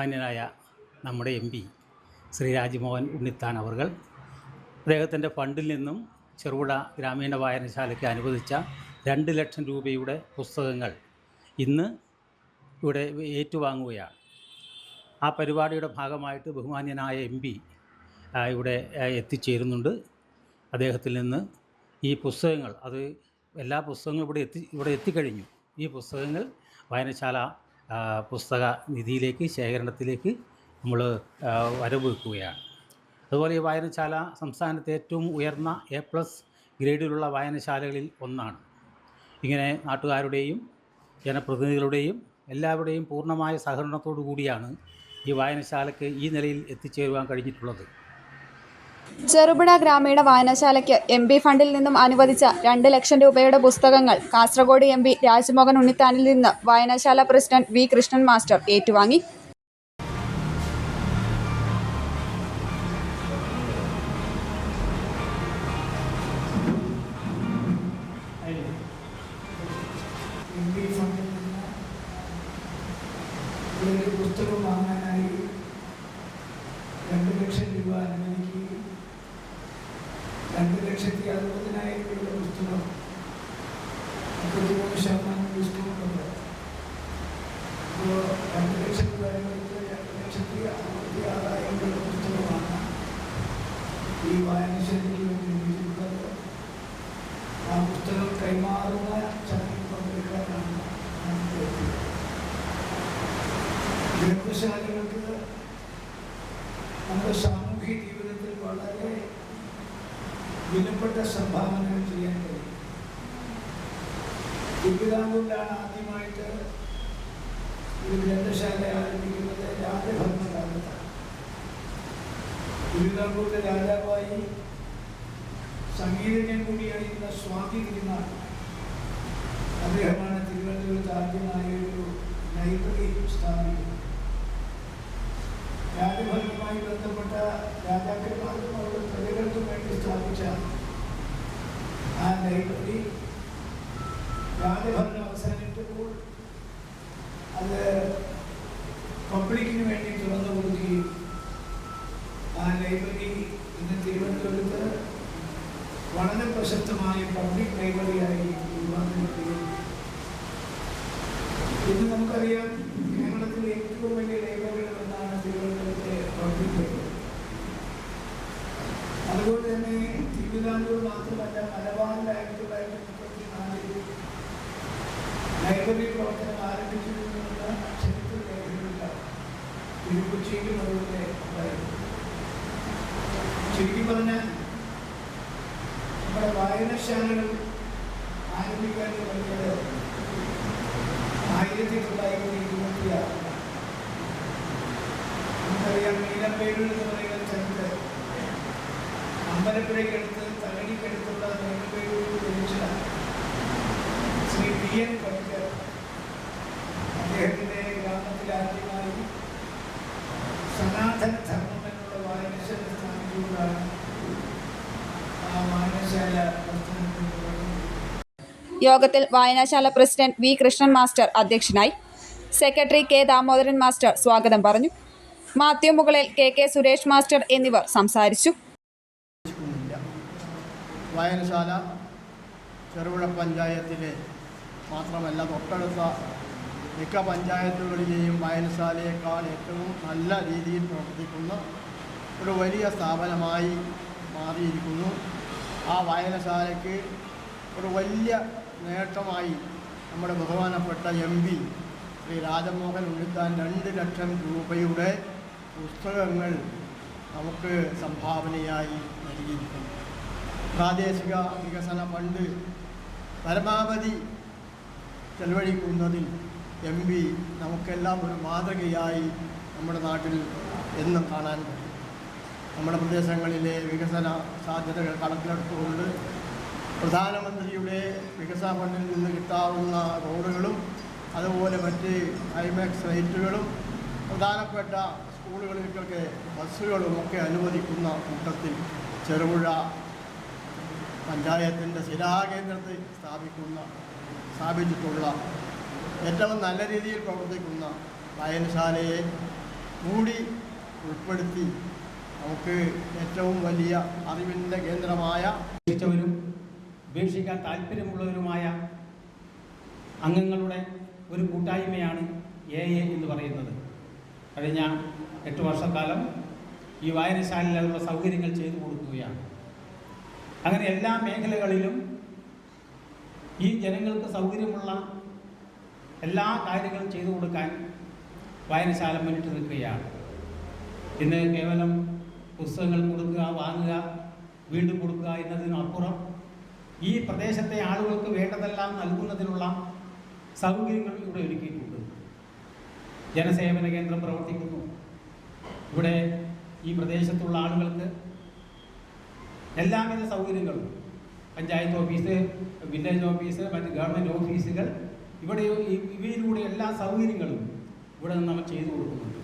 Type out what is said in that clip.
ബഹുമാന്യനായ നമ്മുടെ MP ശ്രീ രാജ്മോഹൻ ഉണ്ണിത്താൻ അവർകൾ അദ്ദേഹത്തിൻ്റെ ഫണ്ടിൽ നിന്നും ചെറുപുഴ ഗ്രാമീണ വായനശാലയ്ക്ക് അനുവദിച്ച 2 ലക്ഷം രൂപയുടെ പുസ്തകങ്ങൾ ഇന്ന് ഇവിടെ ഏറ്റുവാങ്ങുകയാണ്. ആ പരിപാടിയുടെ ഭാഗമായിട്ട് ബഹുമാന്യനായ MP ഇവിടെ എത്തിച്ചേരുന്നുണ്ട്. അദ്ദേഹത്തിൽ നിന്ന് ഈ പുസ്തകങ്ങൾ, അത് എല്ലാ പുസ്തകങ്ങളും ഇവിടെ എത്തിക്കഴിഞ്ഞു. ഈ പുസ്തകങ്ങൾ വായനശാല പുസ്തക നിധിയിലേക്ക്, ശേഖരണത്തിലേക്ക് നമ്മൾ വരവ് വെക്കുകയാണ്. അതുപോലെ ഈ വായനശാല സംസ്ഥാനത്തെ ഏറ്റവും ഉയർന്ന A+ ഗ്രേഡിലുള്ള വായനശാലകളിൽ ഒന്നാണ്. ഇങ്ങനെ നാട്ടുകാരുടെയും ജനപ്രതിനിധികളുടെയും എല്ലാവരുടെയും പൂർണ്ണമായ സഹകരണത്തോടു കൂടിയാണ് ഈ വായനശാലയ്ക്ക് ഈ നിലയിൽ എത്തിച്ചേരുവാൻ കഴിഞ്ഞിട്ടുള്ളത്. ചെറുപുഴ ഗ്രാമീണ വായനശാലയ്ക്ക് MP ഫണ്ടിൽ നിന്നും അനുവദിച്ച 2 ലക്ഷം രൂപയുടെ പുസ്തകങ്ങൾ കാസർഗോഡ് MP രാജ്മോഹൻ ഉണ്ണിത്താനിൽ നിന്ന് വായനശാല പ്രസിഡന്റ് V. കൃഷ്ണൻ മാസ്റ്റർ ഏറ്റുവാങ്ങി. പുസ്തകം വാങ്ങാനായി 2 ലക്ഷം രൂപ അനുവദിക്കുകയും 2,60,60,000 രൂപയുടെ പുസ്തകം 33% ഡിസ്കൗണ്ട് ഉണ്ട്. അപ്പോൾ 2 ലക്ഷം രൂപ അനുവദിച്ച് 2,60,60,000 രൂപയുടെ പുസ്തകമാണ് ഈ വായനശാലയ്ക്ക് വേണ്ടി ലഭിച്ചിട്ടുള്ളത്. ആ പുസ്തകം കൈമാറുന്ന ചടങ്ങിൽ പങ്കെടുക്കാനാണ് നമുക്ക് എത്തിയത്. ഗ്രന്ഥശാലകൾക്ക് നമ്മുടെ സാമൂഹ്യ ജീവിതത്തിൽ വളരെ വിലപ്പെട്ട സംഭാവനകൾ ചെയ്യാൻ കഴിയും. തിരുവിതാംകൂറിലാണ് ആദ്യമായിട്ട് ഒരു ഗ്രന്ഥശാല ആരംഭിക്കുന്നത് രാജഭരണകാലത്താണ്. തിരുവിതാംകൂറിലെ രാജാവായി സംഗീതജ്ഞൻ കൂടിയായിരുന്ന സ്വാതി തിരുനാൾ അദ്ദേഹമാണ് തിരുവനന്തപുരത്ത് ആദ്യമായ ഒരു ലൈബ്രറി സ്ഥാപിക്കുന്നത്. രാജഭരണവുമായി ബന്ധപ്പെട്ട രാജാക്കന്മാർക്കും അവരുടെ പ്രജകൾക്കും വേണ്ടി സ്ഥാപിച്ച ആ ലൈബ്രറി രാജഭരണം അവസാനിച്ചപ്പോൾ അത് പബ്ലിക്കിന് വേണ്ടി തുറന്നു കൊടുക്കുകയും ആ ലൈബ്രറി ഇന്ന് തിരുവനന്തപുരത്ത് വളരെ പ്രശസ്തമായ പബ്ലിക് ലൈബ്രറിയായി രൂപാന്തരപ്പെടുകയും ഇന്ന് നമുക്കറിയാം കേരളത്തിലെ ഏറ്റവും വലിയ ലൈബ്രറികളെന്നാണ് തിരുവനന്തപുരത്തെ പബ്ലിക് ലൈബ്രറി. അതുകൊണ്ട് തന്നെ തിരുവിതാംകൂർ മാത്രമല്ല, മലബാറിൽ 1934 ലൈബ്രറി പ്രവർത്തനം ആരംഭിച്ചിരുന്ന ചരിത്ര രേഖകളിലാണ്. തിരുക്കൊച്ചിയിലും അതുപോലെ ഉണ്ടായിരുന്നു. ചുരുക്കി പറഞ്ഞാൽ നമ്മുടെ വായനശാലകൾ ആരംഭിക്കാൻ തുടങ്ങിയത് 1926. നമുക്കറിയാം നീലമ്പേരൂർ എന്ന് പറയുന്ന സ്ഥലത്ത് അമ്പലപ്പുഴയ്ക്കടുത്ത് തകഴിക്കടുത്തുള്ള നീലമ്പേരൂരിൽ ജനിച്ച ശ്രീ PN പണിക്കർ അദ്ദേഹത്തിൻ്റെ ഗ്രാമത്തിൽ ആദ്യമായി സനാതന ധർമ്മം എന്നുള്ള വായനശാല സ്ഥാപിച്ചുകൊണ്ടാണ് ആ വായനശാല പ്രസ്ഥാനത്തിൽ തുടങ്ങുന്നത്. യോഗത്തിൽ വായനശാല പ്രസിഡന്റ് V. കൃഷ്ണൻ മാസ്റ്റർ അധ്യക്ഷനായി. Secretary K. ദാമോദരൻ മാസ്റ്റർ സ്വാഗതം പറഞ്ഞു. മാത്യു മുകളിൽ, KK സുരേഷ് മാസ്റ്റർ എന്നിവർ സംസാരിച്ചു. വായനശാല ചെറുപുഴ പഞ്ചായത്തിലെ മാത്രമല്ല, തൊട്ടടുത്ത മിക്ക പഞ്ചായത്തുകളിലെയും വായനശാലയേക്കാൾ ഏറ്റവും നല്ല രീതിയിൽ പ്രവർത്തിക്കുന്ന ഒരു വലിയ സ്ഥാപനമായി മാറിയിരിക്കുന്നു. ആ വായനശാലയ്ക്ക് ഒരു വലിയ നേട്ടമായി നമ്മുടെ ബഹുമാനപ്പെട്ട MP ശ്രീ രാജ്മോഹൻ ഉണ്ണിത്താൻ 2 ലക്ഷം രൂപയുടെ പുസ്തകങ്ങൾ നമുക്ക് സംഭാവനയായി നൽകിയിരിക്കുന്നു. പ്രാദേശിക വികസന ഫണ്ട് പരമാവധി ചെലവഴിക്കുന്നതിൽ MP നമുക്കെല്ലാം ഒരു മാതൃകയായി നമ്മുടെ നാട്ടിൽ എന്നും കാണാൻ കഴിയും. നമ്മുടെ പ്രദേശങ്ങളിലെ വികസന സാധ്യതകൾ കണക്കിലെടുത്തുകൊണ്ട് പ്രധാനമന്ത്രിയുടെ വികസന ഫണ്ടിൽ നിന്ന് കിട്ടാവുന്ന റോഡുകളും അതുപോലെ മറ്റ് ഐമാക്സ് ലൈറ്റുകളും പ്രധാനപ്പെട്ട സ്കൂളുകളിലേക്കൊക്കെ ബസ്സുകളുമൊക്കെ അനുവദിക്കുന്ന കൂട്ടത്തിൽ ചെറുപുഴ പഞ്ചായത്തിൻ്റെ ശിലാകേന്ദ്രത്തിൽ സ്ഥാപിച്ചിട്ടുള്ള ഏറ്റവും നല്ല രീതിയിൽ പ്രവർത്തിക്കുന്ന വായനശാലയെ കൂടി ഉൾപ്പെടുത്തി നമുക്ക് ഏറ്റവും വലിയ അറിവിൻ്റെ കേന്ദ്രമായ ഉപേക്ഷിച്ചവരും ഉപേക്ഷിക്കാൻ താല്പര്യമുള്ളവരുമായ അംഗങ്ങളുടെ ഒരു കൂട്ടായ്മയാണ് എ എന്ന് പറയുന്നത്. കഴിഞ്ഞ 8 വർഷക്കാലം ഈ വായനശാലയിൽ അതിനുള്ള സൗകര്യങ്ങൾ ചെയ്തു കൊടുക്കുകയാണ്. അങ്ങനെ എല്ലാ മേഖലകളിലും ഈ ജനങ്ങൾക്ക് സൗകര്യമുള്ള എല്ലാ കാര്യങ്ങളും ചെയ്തു കൊടുക്കാൻ വായനശാല മുന്നിട്ട് നിൽക്കുകയാണ്. ഇന്ന് കേവലം പുസ്തകങ്ങൾ കൊടുക്കുക, വാങ്ങുക, വീണ്ടും കൊടുക്കുക എന്നതിനപ്പുറം ഈ പ്രദേശത്തെ ആളുകൾക്ക് വേണ്ടതെല്ലാം നൽകുന്നതിനുള്ള സൗകര്യങ്ങൾ ഇവിടെ ഒരുക്കിയിട്ടുണ്ട്. ജനസേവന കേന്ദ്രം പ്രവർത്തിക്കുന്നു. ഇവിടെ ഈ പ്രദേശത്തുള്ള ആളുകൾക്ക് എല്ലാവിധ സൗകര്യങ്ങളും, പഞ്ചായത്ത് ഓഫീസ്, വില്ലേജ് ഓഫീസ്, മറ്റ് ഗവൺമെൻറ് ഓഫീസുകൾ, ഇവയിലൂടെ എല്ലാ സൗകര്യങ്ങളും ഇവിടെ നിന്ന് നമ്മൾ ചെയ്തു കൊടുക്കുന്നുണ്ട്.